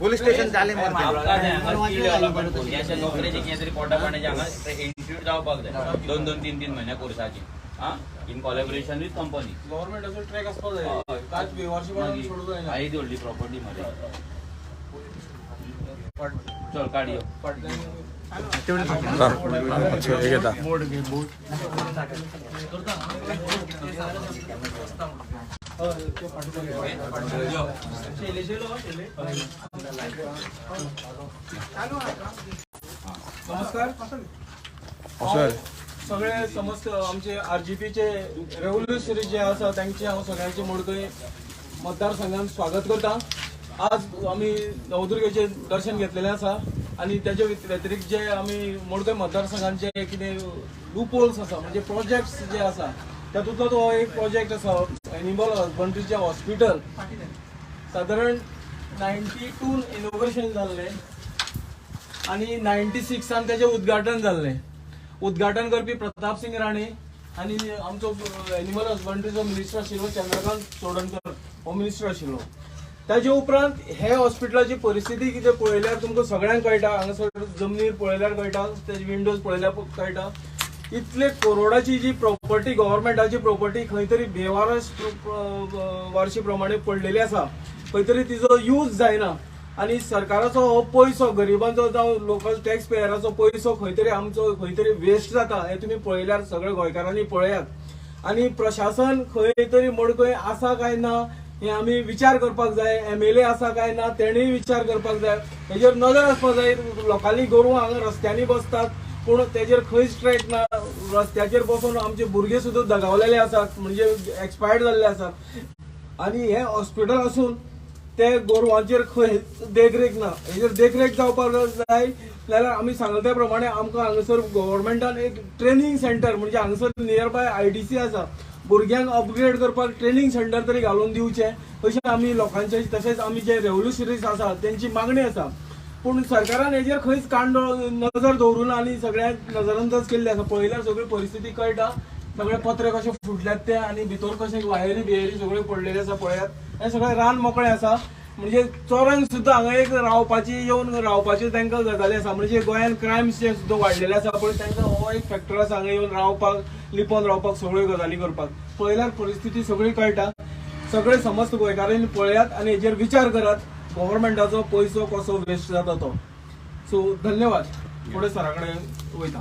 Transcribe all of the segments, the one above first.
Police station जाले नोकरेचे कितें तरी पोटा पाण्याचे हांगा इंस्टिट्यूट जावपाक जाय 2-3 महिन्या कोर्साची in collaboration with company government असो ट्रॅक आसपाक जाय काच बेवारशीपणान सोडूंक जायना आई व्हडली प्रॉपर्टी मध्ये चल काढयो नमस्कार सगळे समस्त आमचे आरजीपीचे रेव्होल्युशनरी जे आसा त्यांचे हांव सगळ्यांचे मोडकय मतदारसंघात स्वागत करता। आज आम्ही नवदुर्गेचे दर्शन घेतलेले आसा आणि त्याच्या व्यतिरिक्त जे आम्ही मोडकय मतदारसंघांचे कितें लूपहोल्स आसा म्हणजे प्रोजेक्ट्स जे आसा तातूंतलो तो एक प्रोजेक्ट आसा एनिमल हजबंड्रीचे हॉस्पिटल साधारण 92 इनॉग्रेशन जाल्लें आणि 96 त्याचे उद्घाटन जाल्लें। उद्घाटन करपी प्रताप सिंग राणे आणि आमचो एनिमल हजबंड्रीचो मिनिस्टर आशिल्लो चंद्रकांत चोडणकर होम मिनिस्टर आशिल्लो। ताचे उपरांत हे हॉस्पिटलाची परिस्थिती कितें पळयल्यार तुमकां सगळ्यांक कळटा, हांगासर जमनीर पळयल्यार कळटा, तेजे विंडोज पळयल्यार कळटा, इतले करोडाची जी प्रॉपर्टी गव्हर्नमेंटाची प्रॉपर्टी खंय तरी वारशी प्रमाणे पडलेली आसा, खंय तरी तिजो यूज जायना आणि सरकाराचो हो पैसो गरिबांचो जावं लोकल टॅक्स पेयराचो पैसो खंय तरी आमचो खंय तरी वेस्ट जाता हे तुम्ही पळयल्यार सगळे गोंयकारांनी पळयात। आणि प्रशासन खंय तरी मोडकय आसा काय ना हे आमी विचार करपाक जाय, MLA आसा काय ना तेणेय विचार करपाक जाय, हेजेर नजर आसपाक जाय। लोकांनी गोरवां हांगा रस्त्यांनी बसतात पूण तेजेर खंयच ट्रॅक ना, रस्त्याचेर बसून आमचे भुरगे सुद्दां दगावलेले आसात म्हणजे एक्सपायर्ड जाल्ले आसात आणि हे हॉस्पिटल आसून ते गोरवांचेर खंय देखरेख ना। हेजेर देखरेख जावपाक जाय जाल्यार आमी सांगले त्या प्रमाणे आमकां हांगासर गव्हर्नमेंटान एक ट्रेनिंग सेंटर म्हणजे हांगासर नियर बाय IDC आसा, भुरग्यांक अपग्रेड करपाक ट्रेनिंग सेंटर तरी घालून दिवचे अशें आमी लोकांचे तशेंच आमी जे रेव्होल्युशनरीज आसा तेंची मागणी आसा। पूण सरकारान हेजेर खंयच कांडो नजर दवरून आनी सगळ्यांक नजरअंदाज केल्ले आसा। पळयल्यार सगळी परिस्थिती कळटा, सगळे पत्रे कशे फुटल्यात ते आणि भितर कशे वायरी बियरी सगळे पडलेले आसा पळयात। हे सगळे रान मोकळे आसा म्हणजे चोरांक सुद्दां हांगा एक रावपाची येवन रावपाची तांकां गजाली आसा। म्हणजे गोंयान क्रायम्स जे सुद्दां वाडलेले आसा पळय तांकां हो एक फॅक्टर आसा हांगा येवन रावपाक लिपोवन रावपाक सगळ्यो गजाली करपाक। पळयल्यार परिस्थिती सगळी कळटा, सगळे समस्त गोंयकारांनी पळयात आणि हेजेर विचार करात गव्हर्नमेंटाचो पैसो कसो वेस्ट जाता तो। सो धन्यवाद, फुडें सरा कडेन वयता।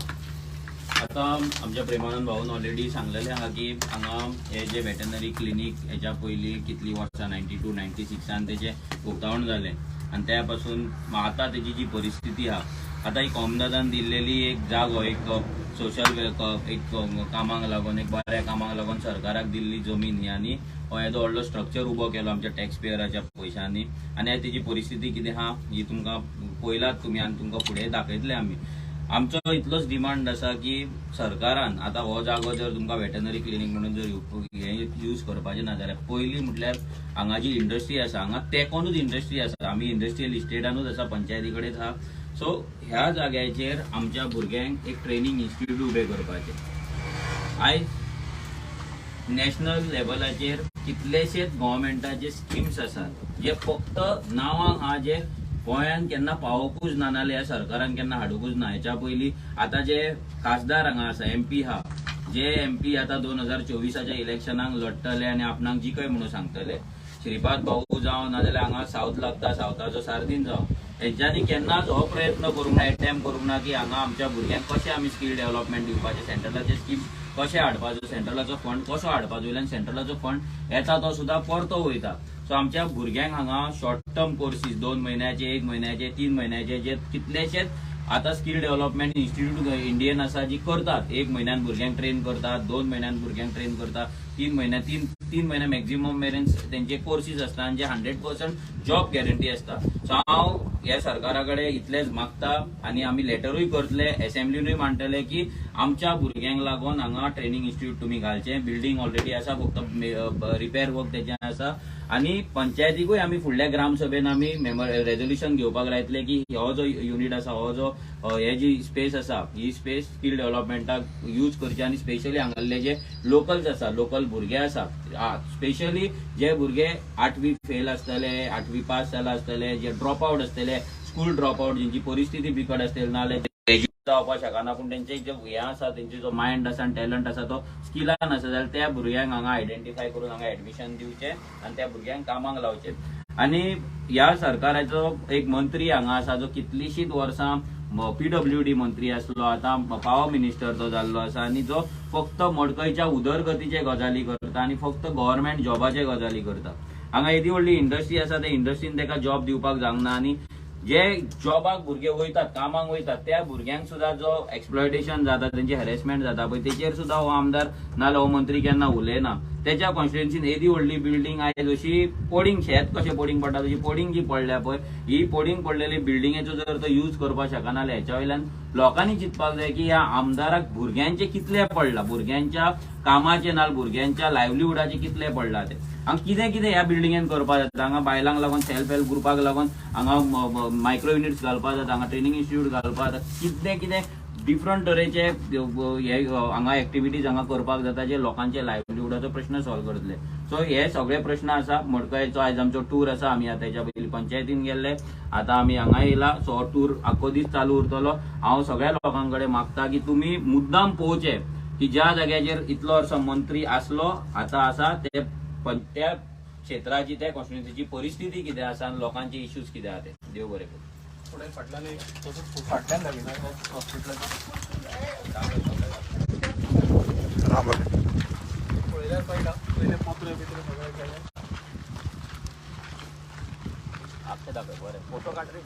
आता आमच्या प्रेमानंद भाऊन ऑलरेडी सांगलेले आहा की हांगा हे जे वेटनरी क्लिनिक हेच्या पयली कितली वर्सां 92-96 तेजे उक्तावण जालें आणि त्या पासून आता तेजी जी परिस्थिती आहा आता ही कॉमदादान दिल्लेली एक जागो एक सोशल एक कामाक लागून एक बऱ्या कामाक लागून सरकाराक दिल्ली जमीन यांनी येदो व्हडलो स्ट्रक्चर उबो केलो आमच्या टॅक्स पेयराच्या पयशांनी आणि तेजी परिस्थिती कितें आहा ही तुमकां पयलात तुमी आणि तुमकां फुडें दाखयतले आमी। आमचो इतलोच डिमांड आसा की सरकारान आता हो जागो जर तुमकां वेटनरी क्लिनिक म्हणून जर यूज करपाचे ना जाल्यार पयली म्हटल्यार हांगा जी इंडस्ट्री आसा हांगा तेकोनूच इंडस्ट्री आसा, आमी इंडस्ट्रियल इस्टेटानूच आसा, पंचायती कडेन आहा। सो ह्या जाग्याचेर आमच्या भुरग्यांक एक ट्रेनिंग इन्स्टिट्यूट उबे करपाचे। आयज नॅशनल लेवलाचेर कितलेशेच गव्हर्नमेंटाचे स्किम्स आसात जे फक्त नांवांक आहा, जे गोंयान केन्ना पावोकूच ना नाल्यार सरकारान केन्ना हाडूकूच ना। हेच्या पयलीं आता जे खासदार हांगा आसा MP हा, जे MP आता 2024च्या इलेक्शनाक लढटले आणि आपणाक जिखय म्हणून सांगतले, श्रीपाद भाऊ जावं नाजाल्यार हांगा साऊथ लागता सावथाचो सारदीन जावं, हेंच्यांनी केन्नाच हो प्रयत्न करूंक ना, एटेम्प्ट करूंक ना की हांगा आमच्या भुरग्यांक कशें आमी स्कील डेव्हलपमेंट दिवपाचे, सेंट्रलाचे स्कीम कशें हाडपाचो, सेंट्रलाचो फंड कसो हाडपाचो, वयल्यान सेंट्रलाचो फंड येता तो सुद्दां परतो वयता। सो आमच्या भुरग्यांक हांगा शॉर्ट टर्म कोर्सीस 2 महिन्याचे 1 महिन्याचे 3 महिन्याचे जे कितलेशेच आता स्किल डेव्हलपमेंट इन्स्टिट्यूट इंडियन आसा जी करतात। 1 महिन्यान भुरग्यांक ट्रेन करतात, 2 महिन्यान भुरग्यांक ट्रेन करतात, 3 महिना मॅक्झिमम मेरेन तेंचे कोर्सीस असतात आणि जे 100% जॉब गॅरंटी असता। सो हांव ह्या सरकारा कडेन इतलेच मागता आणि आमी लेटरूय करतले, असेंब्लीनूय मांडटले की आमच्या भुरग्यांक लागून हांगा ट्रेनिंग इन्स्टिट्यूट तुमी घालचे। बिल्डिंग ऑलरेडी आसा, फक्त रिपेअर वर्क तेजे आसा आणि पंचायतीकूय आमी फुडल्या ग्रामसभेन आमी रेझोल्युशन घेवपाक लायतले की हो जो युनिट आसा, हो जो हे जी स्पेस आसा, ही स्पेस स्किल डेव्हलपमेंटाक यूज करची आणि स्पेशली हांगासले जे लोकल्स आसा, लोकल भुरगे आसा, स्पेशली जे भुरगे 8वी फेल आसतले, 8वी पास जाला आसतले, जे ड्रॉप आउट आसतले, स्कूल ड्रॉप आउट, जेंची परिस्थिती बिकट आसतली, नाल्यार ग्रॅज्युएट जावपाक शकना पूण तेंचे जे हे आसा, तेंचे जो मायंड आसा आनी टॅलंट आसा तो स्किलान आसा, जाल्यार त्या भुरग्यांक हांगा आयडेंटिफाय करून हांगा एडमिशन दिवचे आणि त्या भुरग्यांक कामाक लावचे. आणि ह्या सरकाराचो एक मंत्री हांगा आसा जो कितलीशीच वर्सां PWD मंत्री आसलो, आता पावर मिनिस्टर तो जाल्लो आसा आणि जो फक्त मडकयच्या उदरगतीचे गजाली करता आणि फक्त गव्हर्नमेंट जॉबाचे गजाली करता. हांगा येदी व्हडली इंडस्ट्री आसा, त्या इंडस्ट्रीन ताका जॉब दिवपाक जावना आणि जे जॉबाक भुरगे वयतात, कामाक वयतात, त्या भुरग्यांक सुद्धा जो एक्सप्लॉयटेशन जाता, त्यांची हॅरेसमेंट जाता पळय, तेचेर सुद्धा हो आमदार नाल्यार हो मंत्री केन्ना उलयना. त्याच्या कॉन्स्टिट्युएन्सीन येदी व्हडली बिल्डींग आयज अशी पडींग, शेत कशें पडींग पडटा तशी पडींग जी पडल्या पळय, ही पडींग पडलेली बिल्डिंगेचो जर तो यूज करपाक शकना जाल्यार हेच्या वयल्यान लोकांनी चिंतपाक जाय की ह्या आमदाराक भुरग्यांचे कितले पडला, भुरग्यांच्या कामाचे नाल भुरग्यांच्या लायव्हलीहुडाचे कितले पडला ते. हांगा कितें कितें ह्या बिल्डिंगेन करपाक जाता, हांगा बायलांक लागून सेल्फ हेल्प ग्रुपाक लागून हांगा मायक्रो युनिट्स घालपाक जाता, हांगा ट्रेनिंग इन्स्टिट्यूट घालपाक जाता, कितें कितें डिफरंट तरेचे हे हांगा एक्टिविटीज हांगा करपाक जाता जे लोकांचे लायव्हलीहुडाचो प्रश्न सॉल्व करतले. सो हे सगळे प्रश्न आसा. मडकयचो आयज आमचो टूर आसा, आमी आतां हेच्या पयलीं पंचायतीन गेल्ले, आतां आमी हांगा येयला. सो हो टूर आख्खो दीस चालू उरतलो. हांव सगळ्या लोकां कडेन मागता की तुमी मुद्दाम पोवचे की ज्या जाग्याचेर इतलो वर्स मंत्री आसलो, आतां आसा, त्या क्षेत्राची, त्या कॉन्स्टिट्युएन्सीची परिस्थिती कितें आसा आनी लोकांचे इश्यूज कितें आहा ते. देव बरें करूं. फाटल्यान हॉस्पिटल पळयल्यार कळटा, पयले पत्र बित्र सगळें केलें. आपसे दाखय बरें. फोटो काड रे.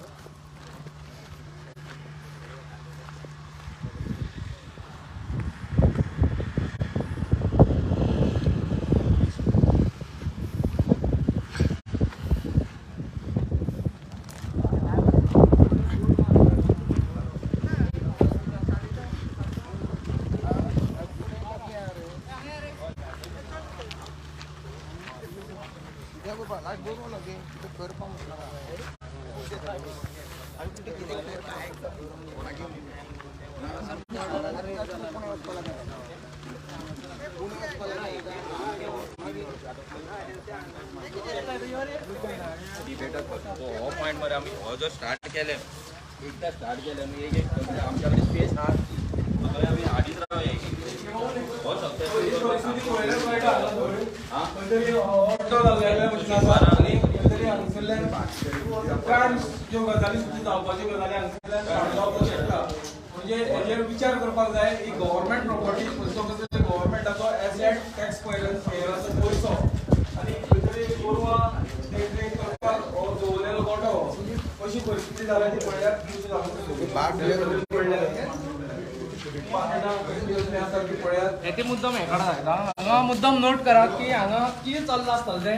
हो पॉइंट मध्ये आम्ही हो जो स्टार्ट केले, एकदा स्टार्ट केले आम्ही एक आमच्याकडे स्पेस हा आम्ही आधीच राहूया. हो ज्यो गजाली जावपाच्यो गजाली जावपाक शकता, म्हणजे हेजेर विचार करपाक जाय. ही गव्हर्नमेंट प्रॉपर्टी गव्हर्नमेंटाचो एसेट टॅक्स पेयराचो पयसो आनी खंय तरी गोरवां देखरेख करपाक हो दवरलेलो गोठो, अशी परिस्थिती जाला ती पळयार येते मुद्दम हे काढा लागला. हांगा मुद्दम नोट करा की हांगा कितें चल्लां आसतलें तें.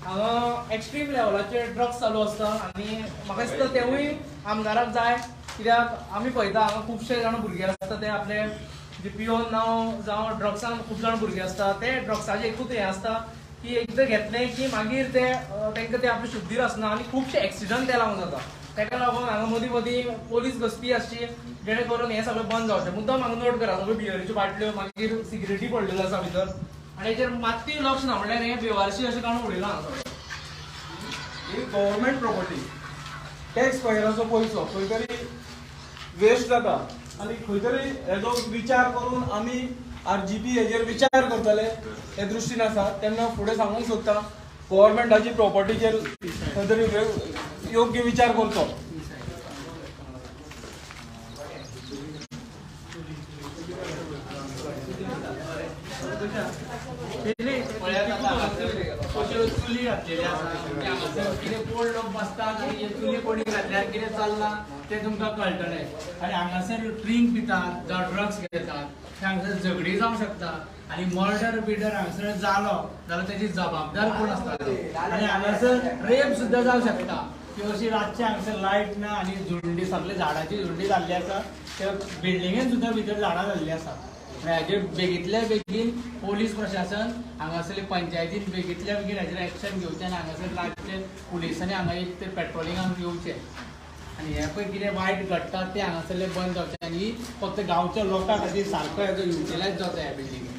हांगा एक्स्ट्रीम लेवलाचे ड्रग्स चालू आसता आनी म्हाका दिसता तेवूय आमदाराक जाय, कित्याक आमी पळयता हांगा खुबशे जाण भुरगे आसता ते आपले जे पिवन नांव जावं ड्रग्सान खूब जाण भुरगे आसता, ते ड्रग्साचें एकूच हें आसता की एकदां घेतलें की मागीर ते तांकां ते आपले शुद्धीर आसना आनी खुबशे एक्सिडंट ते लागून जाता. ताका लागून हांगा मदीं मदीं पोलीस गस्ती आसची जेणे करून हें सगळें बंद जावचें. मुद्दाम हांगा नोट करा, सगळ्यो बियरीच्यो बाटल्यो, मागीर सिगरेटी पडलेल्यो आसा भितर आनी हेचेर मात्तूय लक्ष ना, म्हणल्यार हें बेवारशी अशें काडून उडयलां हांगा सगळें. ही गव्हर्नमेंट प्रॉपर्टी, टॅक्स पेयराचो पयसो खंय तरी वेस्ट जाता आनी खंय तरी हेजो विचार करून आमी RGP हेजेर विचार करतले हे दृश्टीन आसा. तेन्ना फुडें सांगूंक सोदता गव्हर्नमेंटाची प्रॉपर्टीचेर खंय तरी योग्य विचार करचो. चुली घातलेली आसा, कितें कोण लोक बसतात आनी चुली कोणी घातल्यार कितें चल्लां तें तुमकां कळटलें. आनी हांगासर ड्रिंक पितात जावं ड्रग्स घेतात, ते हांगासर झगडी जावंक शकता आनी मर्डर बिर्डर हांगासर जालो जाल्यार तेजी जबाबदार कोण आसतालो. आनी हांगासर रेप सुद्दां जावंक शकता की अशी रातचे हांगासर लायट ना आनी झुंडी सगळे झाडाची झुंडी जाल्ली आसा, त्या बिल्डिंगेन सुद्दां भितर झाडां जाल्लीं आसा. हाजेर बेगीतल्या बेगीन पोलीस प्रशासन हांगासरली पंचायतीन बेगीतल्या बेगीन हाजेर एक्शन घेवचें आनी हांगासर राज्य पुलिसांनी हांगा एक तर पेट्रोलिंगाक येवचें आनी हे पळय कितें वायट घडटा तें हांगासरलें बंद जावचें आनी फक्त गांवच्या लोकां खातीर सारको हेजो युटिलायज जावचो ह्या बिल्डिंगेक.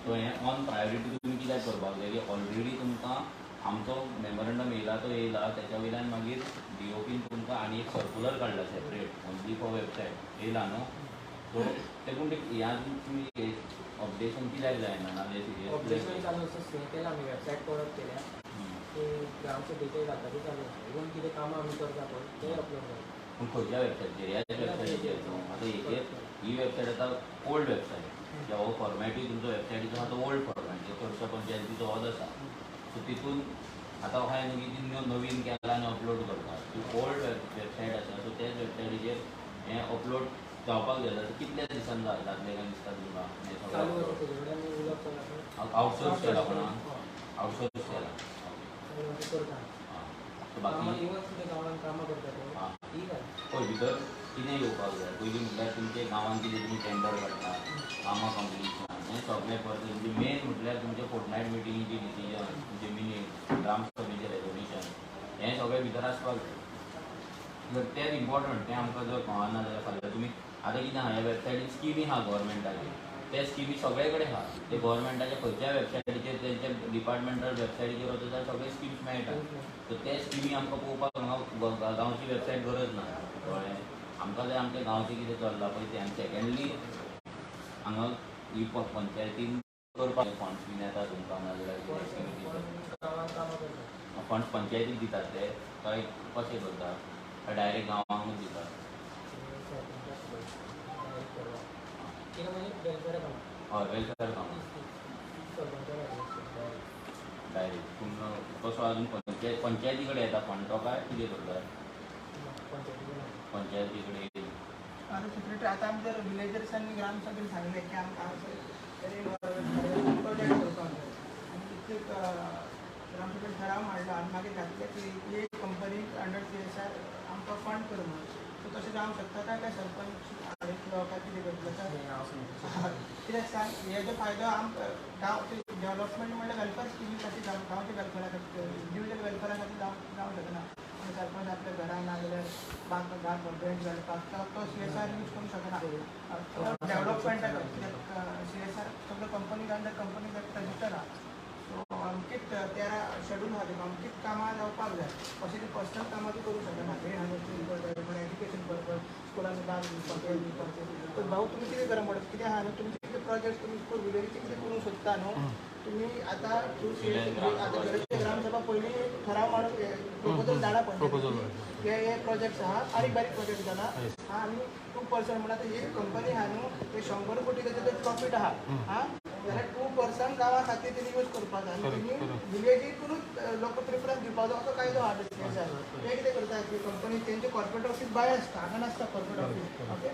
सो हें ऑन प्रायोरिटी तुमी कित्याक करपाक जाय की ऑलरेडी तुमकां आमचो मेमोरंडम येयला तो येयला त्याच्या वयल्यान मागीर DOPन तुमकां आनी एक सर्कुलर काडला सेपरेट ओन्ली फॉर वेबसायट येयला न्हू. सो ते पूण ह्या तुमी अपडेशन कित्याक जायना नाजाल्यार ऑब्जेक्शन चालू आसा स्टे केला आमी वेबसायट परत केल्या ते ग्रामचे डिटेल जाता ते चालू आसा इवन कितें कामां आमी करता पळय ते अपलोड करता. पूण खंयच्या वेबसायटीचेर ह्याच वेबसायटीचेर न्हू. आतां हेचेर ही वेबसायट आतां ओल्ड वेबसायट हो फॉर्मॅटूय तुमचो वेबसायटीचो आहा तो ओल्ड फॉर्मॅट चडशो पंचायतीचो होच आसा. सो तितून आतां अशें न्हू की ती नवीन केला आनी अपलोड करता. ती ओल्ड वेबसायट आसा सो त्याच वेबसायटीचेर हें अपलोड जावपाक जाय. आतां कितल्या दिसान जातलें काय दिसता तुमकां हें चालू आसा सगळें तेजे कडेन आमी उलोवप चलता आउटसोर्स केला कोणा आउटसोर्स केला करता. सो बाकी इवन कितें गांवांत कामां करता हां पळय ती काय पळय भितर कितें येवपाक जाय पयलीं म्हटल्यार तुमचे गांवांत कितें तुमी टेंडर काडटा कामां कंप्लिशन हें सगळें परत तुमचे मेन म्हटल्यार तुमचे फोर्टनायट मिटिंगेची डिसिजन तुमचे मिनीट ग्रामसभेचें रेजोल्युशन हें सगळें भितर आसपाक जाय. जर तें इम्पॉर्टंट तें आमकां जर कळना जाल्यार फाल्यां तुमी आतां कितें आहा ह्या वेबसायटीर स्किमी आहा गव्हर्मेंटाच्यो ते स्किमी सगळे कडेन आहा. ते गव्हर्मेंटाच्या खंयच्या वेबसायटीचेर तेंच्या डिपार्टमेंटल वेबसायटीचेर वचत जाल्यार सगळे स्किम्स मेळटा. सो ते स्किमी आमकां पळोवपाक हांगा गांवची वेबसायट गरज ना. कळ्ळें. आमकां जाय आमच्या गांवचें कितें चल्लां पळय तें. आनी सेकेंडली हांगा ही पंचायतीन करपाक फंड्स बीन येता तुमकां नाजाल्यार गावात कामां करतात फंड्स पंचायतीक दितात ते काय कशें करता डायरेक्ट गांवांकूच दितात कितें म्हणजे वेलफेअर कामां हय वेलफेअर कामां डायरेक्ट पूण कसो अजून पंचायती कडेन येता फंड तो काय कितें करतात पंचायती कडेन आता सेक्रेटरी आता आमच्या विलेजर्सांनी ग्रामसभेत सांगले की आमकां प्रोजेक्ट करपाक जाय आनी कित्येक ग्रामसभेत ठराव मांडलो आनी मागीर घातले की एक कंपनीक अंडर CSR आमकां फंड कर म्हणून सो तशें जावंक शकता काय सरपंच आडयतलो काय कितें करतलो कित्याक सांग हेजो फायदो गांव डेव्हलपमेंट म्हणल्यार वेलफेअर स्किमी खातीर गांवच्या वेलफेअरा खातीर इंडिविज्युअल वेलफेअरा खातीर जावंक शकना सरपंच आपल्या घरान नाजाल्यार बाग बेंच घालपाक तो CSR यूज करूंक शकना डेव्हलपमेंटा कित्याक CSR सगळ्यो कंपनीक अंडर कंपनीक रजिस्टर आहा सो अमकीच 13 शेड्यूल आहा तेका अमकीच कामां जावपाक जाय अशें ती पर्सनल कामां ती करूंक शकना एड्युकेशन पर्पज स्कुलान बाग दिवपाक तर भाऊ तुमी कितें करा म्हणटा कितें आहा न्हू तुमचे कितें प्रोजेक्ट तुमी स्कूल विलेजीचे कितें करूंक सोदता न्हू तुमी आतां आतां गरजेचे ग्रामसभा पयलीं ठराव मारून प्रपोजल धाडा पण हे प्रोजेक्ट्स आहा बारीक बारीक प्रोजेक्ट जाला आनी 2% म्हणल्यार आतां एक कंपनी आहा न्हू ते 100 कोटी तेजें प्रॉफीट आहा जाल्यार 2% गांवा खातीर तेणी यूज करपाक जाय आनी तेणी विलेजीकूनच लोक प्रिफरन्स दिवपाक जाय असो कायदो आहा ते कितें करता की कंपनी तेंचे कॉर्पोरेट ऑफीस भायर आसता हांगा नासता कॉर्पोरेट ऑफीस ओके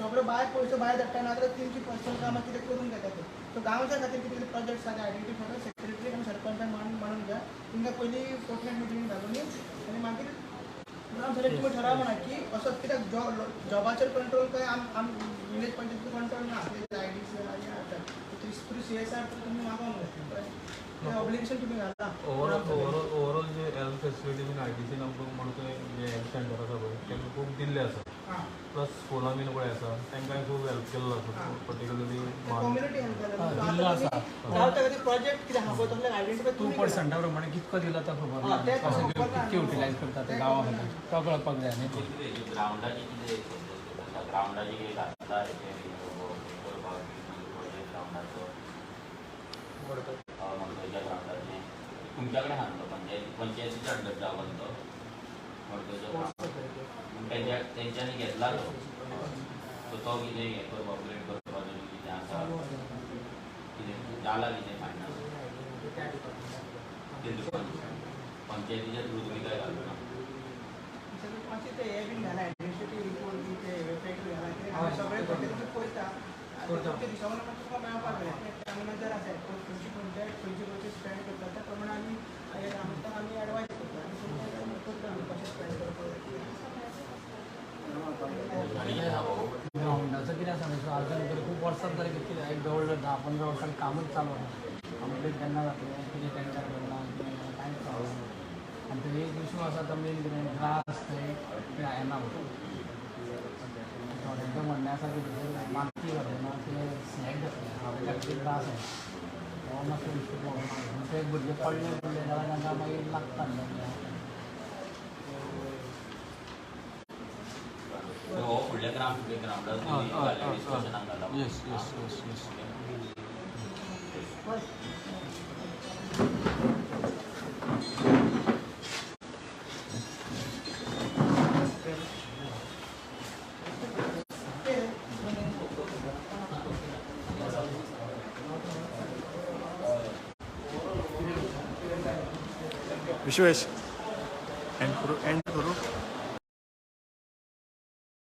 सगळो भायर पयसो भायर धाडटा नाजाल्यार तेंची पर्सनल कामां कितें करून घेता ते सो गांवच्या खातीर कितें प्रोजेक्ट्स आहा आयडेंटिफाय सेक्रेटरी आनी सरपंचान मांडून घ्या तांकां पयलीं फोर्टनायट मिटींग घालून आनी मागीर ग्रामसभेक तुमी ठराव म्हणा की असो कित्याक जॉबाचेर कंट्रोल काय आम विलेज पंचायतीचो कंट्रोल ना IDC थ्रू CSR तुमी मागोंक जाय ऑब्लिगेशन तुमी घाला ओवरऑल जे हेल्थ फेसिलिटी बीन IDC म्हणून जे हेल्थ सेंटर आसा पळय तेंका खूब दिल्ले आसा प्लस स्कुलां बीन पळय आसा तेंकाय खूब हेल्प केल्लो आसा पर्टिक्युलरली कम्युनिटी हेल्थ गांवच्या खातीर प्रोजेक्ट कितें आहा पळय तसले आयडेंटिफाय 2% प्रमाणे कितको दिला तो खबर ना कशें कितके युटिलायज करता ते गांवा खातीर तो कळपाक जाय न्ही ग्रावंडाची कितें ग्रावंडाची कितें घातला ग्रावंडाचो मडकयच्या ग्रावंडाचे तुमच्या कडेन आहा पंचायतीच्या अंडर जागो तो मडकयचो ग्रावंड तेंच्यांनी घेतला तो कितें हें करपाक अपग्रेड करपाचो कितें आसा कितें जाला कितें फायनल पंचायतीच्या थ्रू तुमी काय घालना मातशें ते हे बीन घाला एडमिनिस्ट्रेटीव रिपोर्ट बी ते वेबसायट घाला कित्याक सगळे पंचायती पळयता तुमच्या दिसावळ तुमकां मेळपाक जाय आमी जर आसा खंयची पंचायत खंयचे पयशे स्पेंड करता त्या प्रमाणे आमी आमकां आमी एडवायज करता आनी तुमकां करता आमी कशें स्पेंड करपाक आनी कितें आहा ग्रावंडाचं कितें आसा न्हू अजून तरी खूब वर्सां जाली कितें एक जवळ 10-15 वर्सांनी कामूच चालू आसा कंप्लीट केन्ना जातलें कितें टेंडर करना कितें कांयच चालू ना आनी तो एक इशू आसा तो मेन कितें ग्रास थंय ते येना थोड्यांचें म्हणणें आसा की माती घालना ते स्नॅक घातले हांवें ताका त्रास आहे हो मातसो इशू प्रॉब्लम ते भुरगे पडले जाल्यार तांकां मागीर लागता हो फुडल्या ग्रावंडार डिस्कशनाक घाला yes yes yes yes Vishwesh end करू